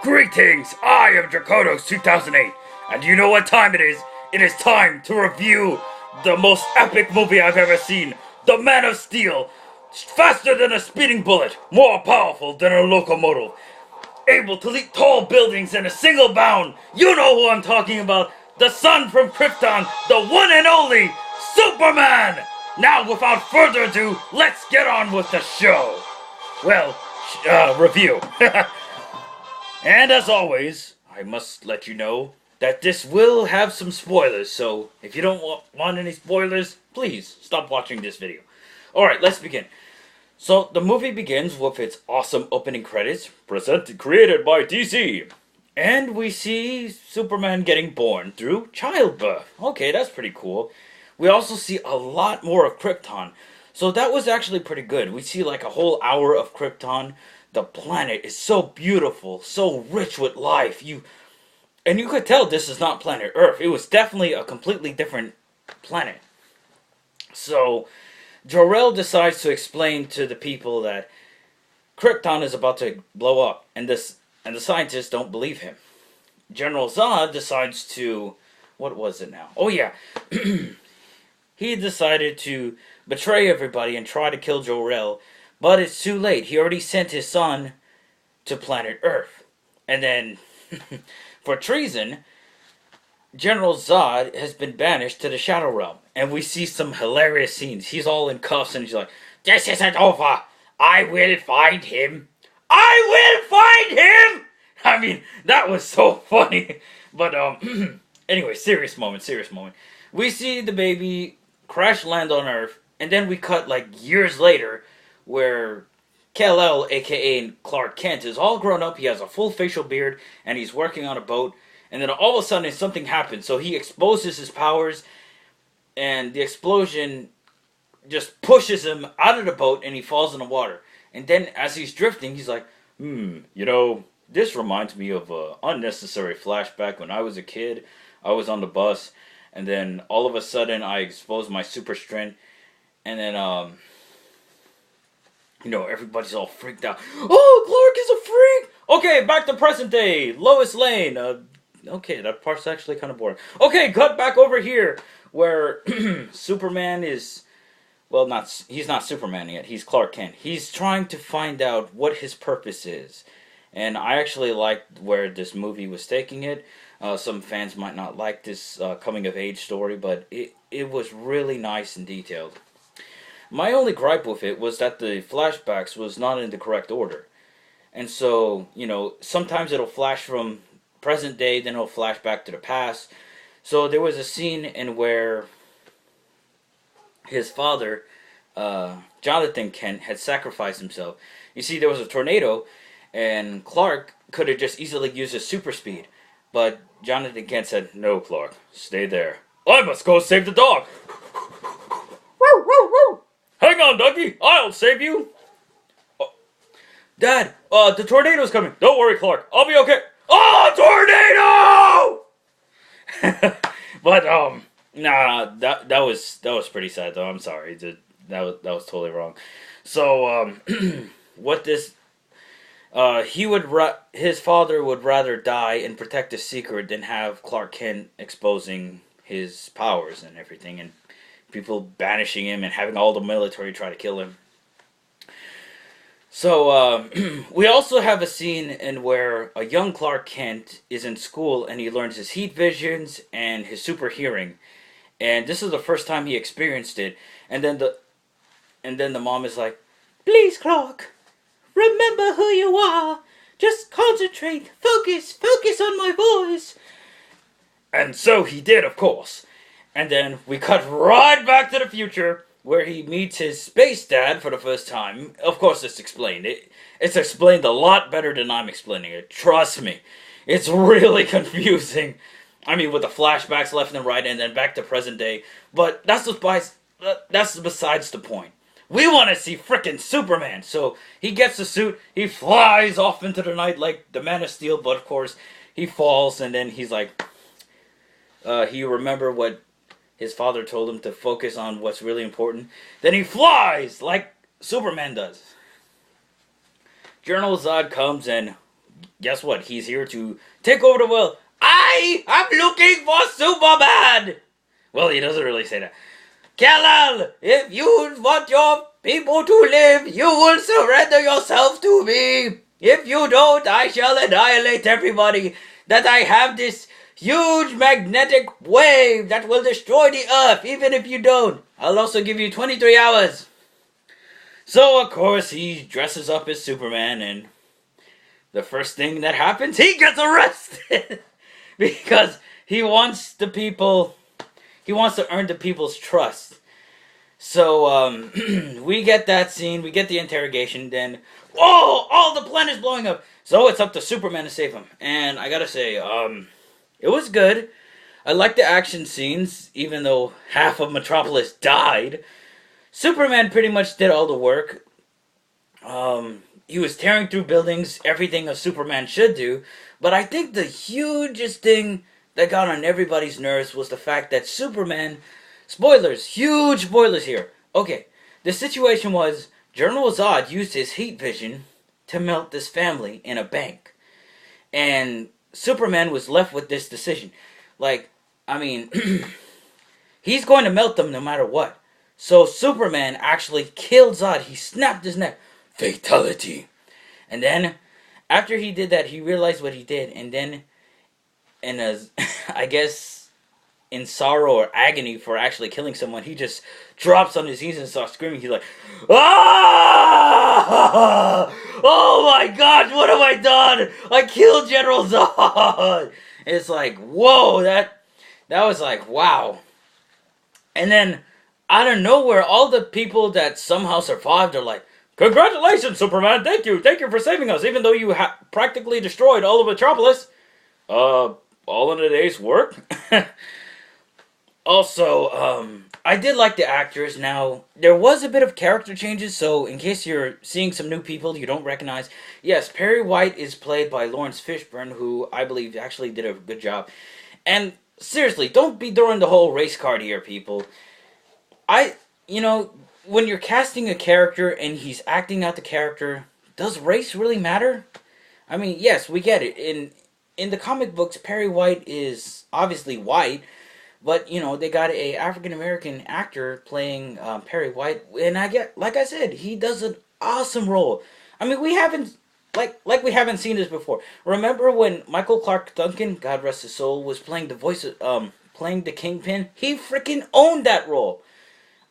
Greetings! I am Draconos2008, and do you know what time it is? It is time to review the most epic movie I've ever seen, The Man of Steel. Faster than a speeding bullet, more powerful than a locomotive, able to leap tall buildings in a single bound. You know who I'm talking about, the son from Krypton, the one and only Superman! Now, without further ado, let's get on with the show. Well, review. And as always, I must let you know that this will have some spoilers, so if you don't want any spoilers, please stop watching this video. Alright, let's begin. So, the movie begins with its awesome opening credits, created by DC. And we see Superman getting born through childbirth. Okay, that's pretty cool. We also see a lot more of Krypton. So that was actually pretty good. We see like a whole hour of Krypton. The planet is so beautiful, so rich with life. And you could tell this is not planet Earth. It was definitely a completely different planet. So Jor-El decides to explain to the people that Krypton is about to blow up, and the scientists don't believe him. General Zod decides to, what was it now? Oh yeah, he decided to betray everybody and try to kill Jor-El, but it's too late. He already sent his son to planet Earth. And then, for treason, General Zod has been banished to the Shadow Realm. And we see some hilarious scenes. He's all in cuffs and he's like, "This isn't over. I will find him. I will find him!" I mean, that was so funny. But, anyway, serious moment. We see the baby crash land on Earth. And then we cut, like, years later, where Kal-El, a.k.a. Clark Kent, is all grown up. He has a full facial beard, and he's working on a boat. And then all of a sudden, something happens. So he exposes his powers, and the explosion just pushes him out of the boat, and he falls in the water. And then, as he's drifting, he's like, this reminds me of an unnecessary flashback when I was a kid. I was on the bus, and then all of a sudden, I exposed my super strength. And then, everybody's all freaked out. Oh, Clark is a freak! Okay, back to present day. Lois Lane. Okay, that part's actually kind of boring. Okay, cut back over here, where Superman is, well, he's not Superman yet. He's Clark Kent. He's trying to find out what his purpose is. And I actually liked where this movie was taking it. Some fans might not like this coming-of-age story, but it was really nice and detailed. My only gripe with it was that the flashbacks was not in the correct order. And so, sometimes it'll flash from present day, then it'll flash back to the past. So there was a scene in where his father, Jonathan Kent, had sacrificed himself. You see, there was a tornado, and Clark could have just easily used his super speed. But Jonathan Kent said, "No, Clark, stay there. I must go save the dog." "Hang on, Dougie. I'll save you." Oh, "Dad, the tornado's coming." "Don't worry, Clark. I'll be okay." "Oh, tornado!" But nah, that was pretty sad though. I'm sorry. That was totally wrong. So what this his father would rather die and protect a secret than have Clark Kent exposing his powers and everything, and people banishing him and having all the military try to kill him. So, we also have a scene in where a young Clark Kent is in school and he learns his heat visions and his super hearing. And this is the first time he experienced it. And then the mom is like, "Please, Clark, remember who you are. Just concentrate, focus on my voice." And so he did, of course. And then we cut right back to the future, where he meets his space dad for the first time. Of course, it's explained. It's explained a lot better than I'm explaining it. Trust me. It's really confusing. I mean, with the flashbacks left and right, and then back to present day. But that's besides the point. We want to see frickin' Superman. So he gets the suit. He flies off into the night like the Man of Steel. But of course, he falls, and then he's like, he remember what his father told him to focus on what's really important. Then he flies like Superman does. General Zod comes and guess what? He's here to take over the world. I am looking for Superman! Well, he doesn't really say that. Kal-El, if you want your people to live, you will surrender yourself to me. If you don't, I shall annihilate everybody. That I have this huge magnetic wave that will destroy the earth, even if you don't. I'll also give you 23 hours. So, of course, he dresses up as Superman, and the first thing that happens, he gets arrested. Because he wants to earn the people's trust. So, we get that scene, we get the interrogation, then, whoa, all the planet's blowing up. So it's up to Superman to save him. And I gotta say, it was good. I like the action scenes, even though half of Metropolis died. Superman pretty much did all the work. He was tearing through buildings, everything a Superman should do. But I think the hugest thing that got on everybody's nerves was the fact that Superman, spoilers, huge spoilers here. Okay, the situation was General Zod used his heat vision to melt this family in a bank. And Superman was left with this decision. Like, I mean, he's going to melt them no matter what. So Superman actually killed Zod. He snapped his neck. Fatality. And then, after he did that, he realized what he did. And then, I guess, in sorrow or agony for actually killing someone, he just drops on his knees and starts screaming. He's like, ah! Oh my gosh, what have I done? I killed General Zod! It's like, whoa, that was like, wow. And then, out of nowhere, all the people that somehow survived are like, congratulations, Superman, thank you for saving us, even though you practically destroyed all of Metropolis. All in a day's work? Also, I did like the actors. Now, there was a bit of character changes, so in case you're seeing some new people you don't recognize, yes, Perry White is played by Lawrence Fishburne, who I believe actually did a good job. And seriously, don't be throwing the whole race card here, people. When you're casting a character and he's acting out the character, does race really matter? I mean, yes, we get it. In the comic books, Perry White is obviously white, but, they got a African-American actor playing Perry White, and like I said, he does an awesome role. I mean, we haven't seen this before. Remember when Michael Clark Duncan, God rest his soul, was playing the voice of, playing the Kingpin? He freaking owned that role.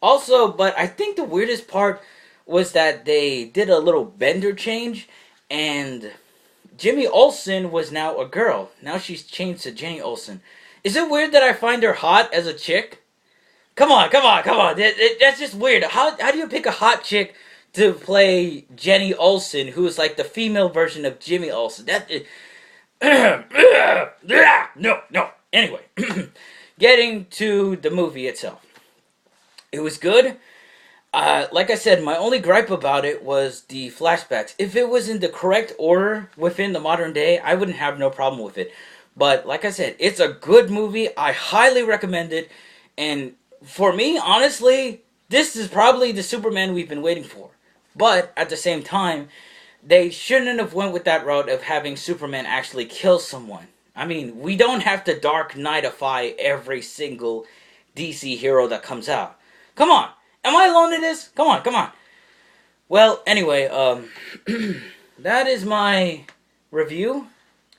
Also, but I think the weirdest part was that they did a little Bender change, and Jimmy Olsen was now a girl. Now she's changed to Jenny Olsen. Is it weird that I find her hot as a chick? Come on. That's just weird. How do you pick a hot chick to play Jenny Olsen, who is like the female version of Jimmy Olsen? No. Anyway, getting to the movie itself. It was good. Like I said, my only gripe about it was the flashbacks. If it was in the correct order within the modern day, I wouldn't have no problem with it. But like I said, it's a good movie. I highly recommend it. And for me, honestly, this is probably the Superman we've been waiting for. But at the same time, they shouldn't have went with that route of having Superman actually kill someone. I mean, we don't have to Dark Knightify every single DC hero that comes out. Come on. Am I alone in this? Come on. Well, anyway, that is my review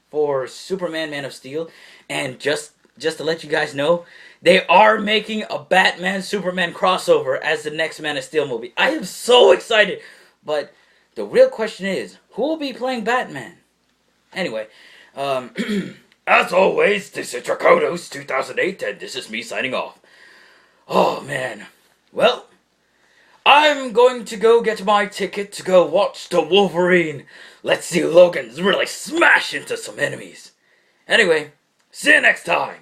for Superman Man of Steel. And just to let you guys know, they are making a Batman-Superman crossover as the next Man of Steel movie. I am so excited. But the real question is, who will be playing Batman? Anyway, as always, this is Draconos2008, and this is me signing off. Oh, man. Well, I'm going to go get my ticket to go watch the Wolverine. Let's see Logan's really smash into some enemies. Anyway, see you next time.